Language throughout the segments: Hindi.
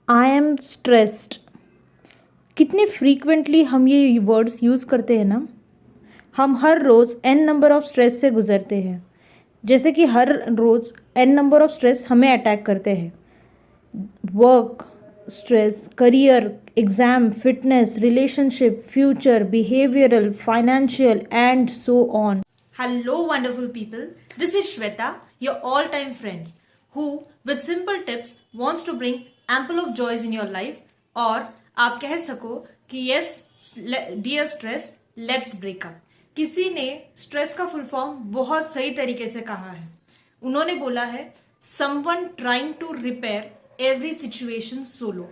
I am stressed. कितने फ्रीक्वेंटली हम ये वर्ड्स यूज़ करते हैं ना। हम हर रोज़ एन नंबर ऑफ़ स्ट्रेस से गुजरते हैं। जैसे कि हर रोज़ एन नंबर ऑफ़ स्ट्रेस हमें अटैक करते हैं। Work stress, career, exam, fitness, relationship, future, behavioural, financial and so on. Hello, wonderful people. This is Shweta, your all-time friend, who, with simple tips, wants to bring ample of joys in your life. और आप कह सको कि yes, dear stress, let's break up. किसी ने स्ट्रेस का फुल फॉर्म बहुत सही तरीके से कहा है। उन्होंने बोला है someone trying to repair every situation solo.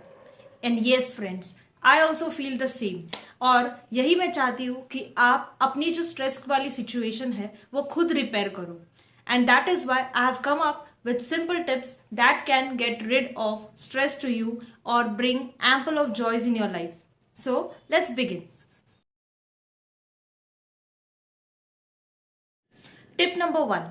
And yes friends, I also feel the same. और यही मैं चाहती हूँ कि आप अपनी जो स्ट्रेस वाली सिचुएशन है वो खुद रिपेयर करो। And that is why I have come up with simple tips that can get rid of stress to you or bring ample of joys in your life. So let's begin. Tip number 1,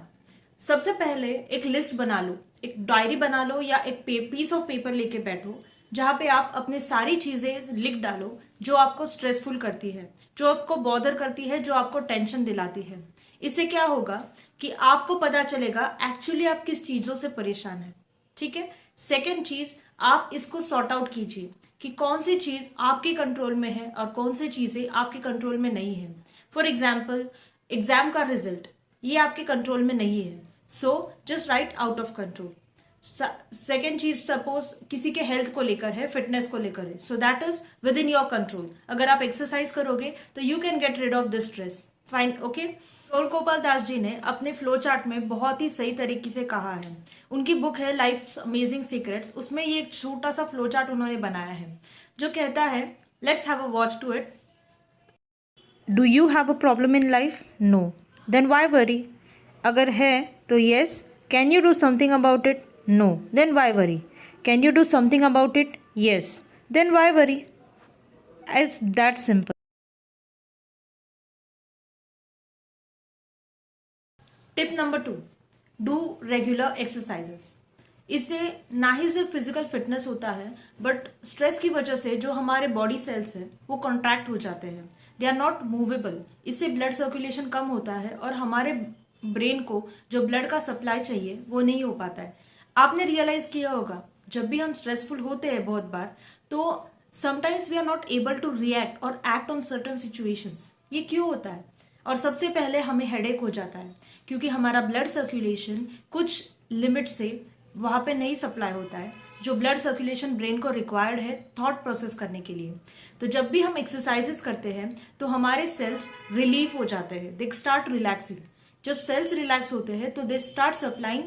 सबसे पहले एक लिस्ट बना लो, एक डायरी बना लो या एक पीस ऑफ पेपर लेके बैठो जहां पे आप अपने सारी चीजें लिख डालो जो आपको स्ट्रेसफुल करती है, जो आपको बॉदर करती है, जो आपको टेंशन दिलाती है। इससे क्या होगा कि आपको पता चलेगा एक्चुअली आप किस चीजों से परेशान है। ठीक है। सेकेंड चीज, आप इसको सॉर्ट आउट कीजिए कि कौन सी चीज आपके कंट्रोल में है और कौन सी चीजें आपके कंट्रोल में नहीं है। फॉर एग्जाम्पल, एग्जाम का रिजल्ट ये आपके कंट्रोल में नहीं है, so just right out of control. Second चीज, सपोज किसी के हेल्थ को लेकर है, फिटनेस को लेकर है, so that is within your control. अगर आप एक्सरसाइज करोगे तो you can get rid of this stress. Fine, okay. Rahul Gopal Das ji ने अपने फ्लो चार्ट में बहुत ही सही तरीके से कहा है। उनकी बुक है लाइफ अमेजिंग सीक्रेट्स, उसमें ये एक छोटा सा फ्लो चार्ट उन्होंने बनाया है जो कहता है let's have a watch to it. Do you have a problem in life? No, then why worry? अगर है तो yes. Can you do something about it? No, then why worry? Can you do something about it? Yes, then why worry? It's that simple. Tip number 2, do regular exercises. इससे ना ही सिर्फ फिजिकल फिटनेस होता है, बट स्ट्रेस की वजह से जो हमारे बॉडी सेल्स हैं वो कॉन्ट्रैक्ट हो जाते हैं, दे आर नॉट मूवेबल। इससे ब्लड सर्कुलेशन कम होता है और हमारे ब्रेन को जो ब्लड का सप्लाई चाहिए वो नहीं हो पाता है। आपने रियलाइज किया होगा जब भी हम स्ट्रेसफुल होते हैं बहुत बार, तो sometimes we are not able to react और एक्ट ऑन सर्टन सिचुएशंस। ये क्यों होता है? और सबसे पहले हमें हेडेक हो जाता है क्योंकि हमारा ब्लड सर्कुलेशन कुछ लिमिट से वहां पे नहीं सप्लाई होता है, जो ब्लड सर्कुलेशन ब्रेन को रिक्वायर्ड है थॉट प्रोसेस करने के लिए। तो जब भी हम एक्सरसाइजेस करते हैं तो हमारे सेल्स रिलीफ हो जाते हैं, दे स्टार्ट रिलैक्सिंग। जब सेल्स रिलैक्स होते हैं तो they start supplying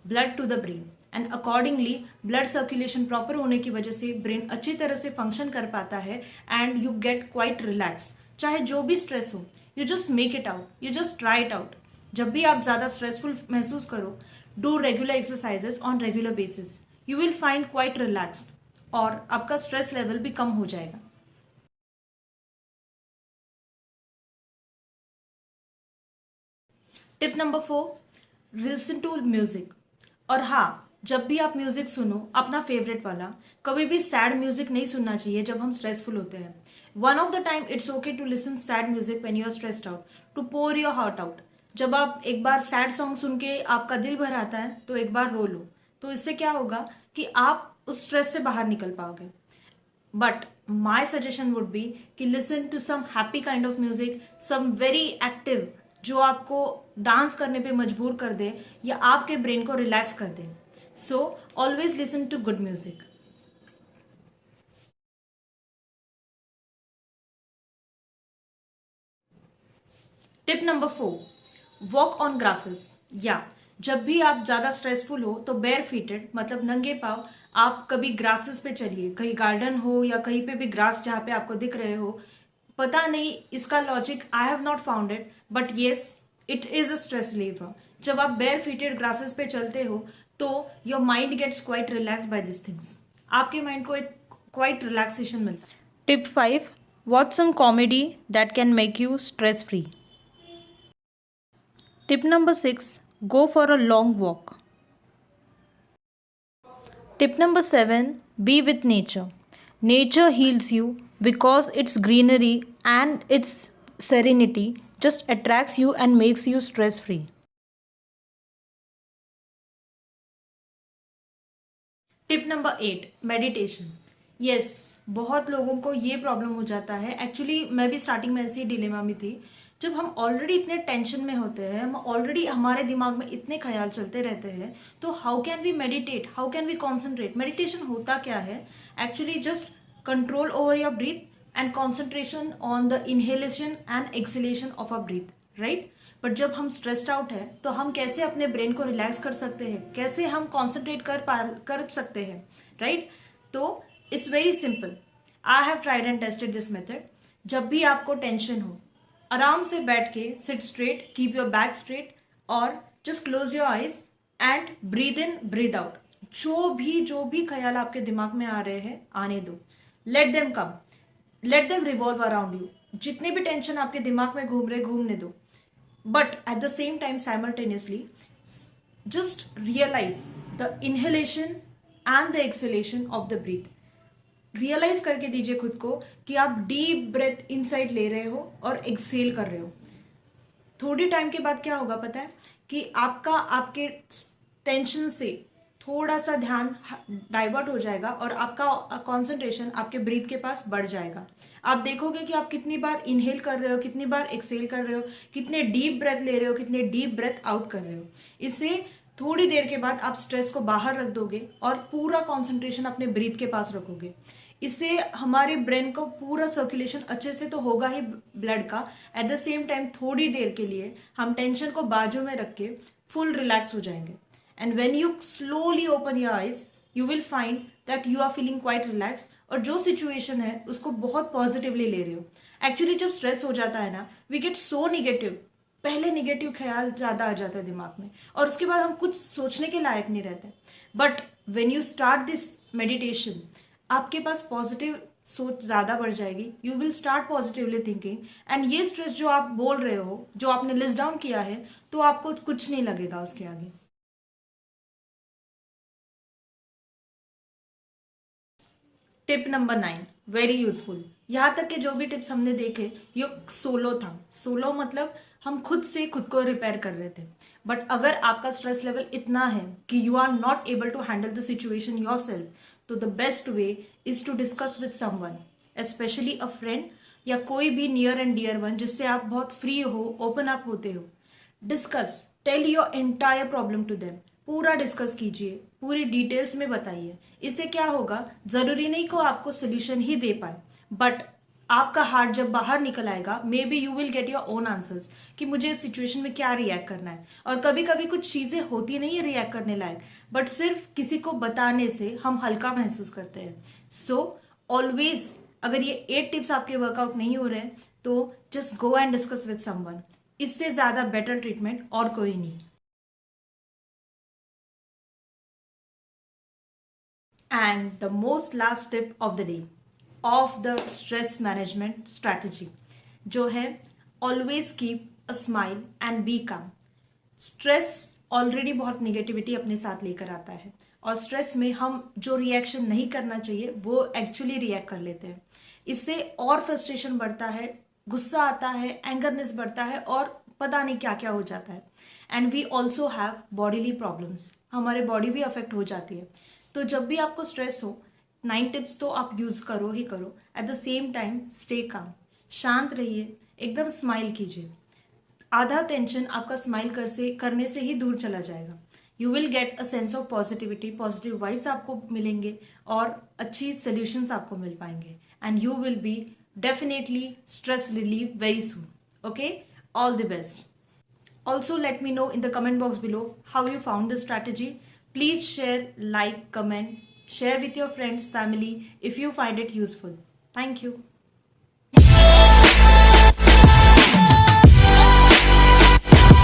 blood to the brain and accordingly blood circulation proper होने की वजह से ब्रेन अच्छी तरह से फंक्शन कर पाता है and you get quite relax. चाहे जो भी स्ट्रेस हो, you just make it out, you just try it out. जब भी आप ज्यादा स्ट्रेसफुल महसूस करो, do regular exercises on regular basis, you will find quite relaxed और आपका स्ट्रेस लेवल भी कम हो जाएगा। Tip number 4, listen to music. और हाँ, जब भी आप म्यूजिक सुनो अपना फेवरेट वाला, कभी भी सैड म्यूजिक नहीं सुनना चाहिए जब हम स्ट्रेसफुल होते हैं। One of the time it's okay to listen sad music when you are stressed out, to pour your heart out. जब आप एक बार सैड सॉन्ग सुन के आपका दिल भर आता है तो एक बार रो लो, तो इससे क्या होगा कि आप उस स्ट्रेस से बाहर निकल पाओगे। But my suggestion would be कि listen to some happy kind of music, some very active, जो आपको डांस करने पे मजबूर कर दे या आपके ब्रेन को रिलैक्स कर दे। So always listen to good music. Tip number 4, walk on grasses. या जब भी आप ज्यादा स्ट्रेसफुल हो तो बेयर फीटेड, मतलब नंगे पाव, आप कभी ग्रासेस पे चलिए, कहीं गार्डन हो या कहीं पे भी ग्रास जहां पे आपको दिख रहे हो। पता नहीं इसका logic, I have not found it, but yes it is a stress reliever. जब आप बेयर फीटेड ग्रासेस पे चलते हो तो your mind gets quite relax by this things. आपके माइंड को एक क्वाइट रिलैक्सेशन मिलता है। Tip 5, watch some comedy that can make you stress free. Tip number 6, go for a long walk. Tip number 7, Be with nature. Nature heals you because its greenery and its serenity just attracts you and makes you stress free. Tip number 8, meditation. Yes, बहुत लोगों को ये प्रॉब्लम हो जाता है। एक्चुअली मैं भी स्टार्टिंग में ऐसी डिलेमा में थी। जब हम ऑलरेडी इतने टेंशन में होते हैं, हम ऑलरेडी हमारे दिमाग में इतने ख्याल चलते रहते हैं, तो how can we meditate, how can we concentrate. Meditation होता क्या है? Actually just control over your breath and concentration on the inhalation and exhalation of a breath, right. But जब हम स्ट्रेस्ड आउट है तो हम कैसे अपने ब्रेन को रिलैक्स कर सकते हैं, कैसे हम कॉन्सेंट्रेट कर सकते हैं, राइट। तो it's very simple. I have tried and tested this method. जब भी आपको टेंशन हो, आराम से बैठ के sit straight, keep your back straight और just close your eyes and breathe in breathe out. जो भी ख्याल आपके दिमाग में आ रहे हैं आने दो, let them come, let them revolve around you. जितने भी टेंशन आपके दिमाग में घूम रहे घूमने दो, but at the same time simultaneously just realize the inhalation and the exhalation of the breath। Realise करके दीजिए खुद को कि आप डीप ब्रेथ इनसाइड ले रहे हो और एक्सहेल कर रहे हो। थोड़ी टाइम के बाद क्या होगा पता है कि आपके टेंशन से थोड़ा सा ध्यान डाइवर्ट हो जाएगा और आपका कंसंट्रेशन आपके ब्रीथ के पास बढ़ जाएगा। आप देखोगे कि आप कितनी बार इनहेल कर रहे हो, कितनी बार एक्सहेल कर रहे हो, कितने डीप ब्रेथ ले रहे हो, कितने डीप ब्रेथ आउट कर रहे हो। इससे थोड़ी देर के बाद आप स्ट्रेस को बाहर रख दोगे और पूरा कॉन्सेंट्रेशन अपने ब्रीथ के पास रखोगे। इससे हमारे ब्रेन को पूरा सर्कुलेशन अच्छे से तो होगा ही ब्लड का, एट द सेम टाइम थोड़ी देर के लिए हम टेंशन को बाजू में रख के फुल रिलैक्स हो जाएंगे। And when you slowly open your eyes, you will find that you are feeling quite relaxed और जो सिचुएशन है उसको बहुत पॉजिटिवली ले रहे हो। एक्चुअली जब स्ट्रेस हो जाता है ना, वी गेट सो निगेटिव। पहले निगेटिव ख्याल ज़्यादा आ जाता है दिमाग में और उसके बाद हम कुछ सोचने के लायक नहीं रहते। But when you start this meditation, आपके पास पॉजिटिव सोच ज़्यादा बढ़ जाएगी। You will start positively thinking and ये स्ट्रेस जो आप बोल रहे हो, जो आपने लिस्ट डाउन किया है, तो आपको कुछ नहीं लगेगा उसके आगे। Tip number 9, very useful. यहाँ तक के जो भी टिप्स हमने देखे ये सोलो था। सोलो मतलब हम खुद से खुद को रिपेयर कर रहे थे। बट अगर आपका स्ट्रेस लेवल इतना है कि you are not able to handle the situation yourself, तो the best way is to discuss with someone, specially a friend या कोई भी नियर एंड डियर वन जिससे आप बहुत फ्री हो, ओपन अप होते हो। Discuss, tell your entire problem to them. पूरा डिस्कस कीजिए, पूरी डिटेल्स में बताइए। इससे क्या होगा, जरूरी नहीं को आपको सोल्यूशन ही दे पाए, बट आपका हार्ट जब बाहर निकल आएगा, may be you will get your own answers कि मुझे इस सिचुएशन में क्या रिएक्ट करना है। और कभी कभी कुछ चीजें होती नहीं है रिएक्ट करने लायक, बट सिर्फ किसी को बताने से हम हल्का महसूस करते हैं। सो ऑलवेज, अगर ये 8 टिप्स आपके वर्कआउट नहीं हो रहे हैं तो just go and discuss with someone. इससे ज्यादा बेटर ट्रीटमेंट और कोई नहीं। And the most last tip of the day of the stress management strategy जो है, always keep a smile and be calm। Stress already बहुत निगेटिविटी अपने साथ लेकर आता है और स्ट्रेस में हम जो रिएक्शन नहीं करना चाहिए वो एक्चुअली रिएक्ट कर लेते हैं। इससे और फ्रस्ट्रेशन बढ़ता है, गुस्सा आता है, एंगरनेस बढ़ता है और पता नहीं क्या क्या हो जाता है। And we also have bodily problems, हमारे बॉडी भी अफेक्ट हो जाती है। तो जब भी आपको स्ट्रेस हो, 9 टिप्स तो आप यूज करो ही करो। At the same time stay calm, शांत रहिए, एकदम स्माइल कीजिए। आधा टेंशन आपका स्माइल करने से ही दूर चला जाएगा। You will get a sense of positivity, positive vibes आपको मिलेंगे और अच्छी सोल्यूशंस आपको मिल पाएंगे and you will be definitely stress relieve very soon. Okay, all the best. Also let me know in the comment box below how you found this strategy. Please share, like, comment, share with your friends, family if you find it useful. Thank you.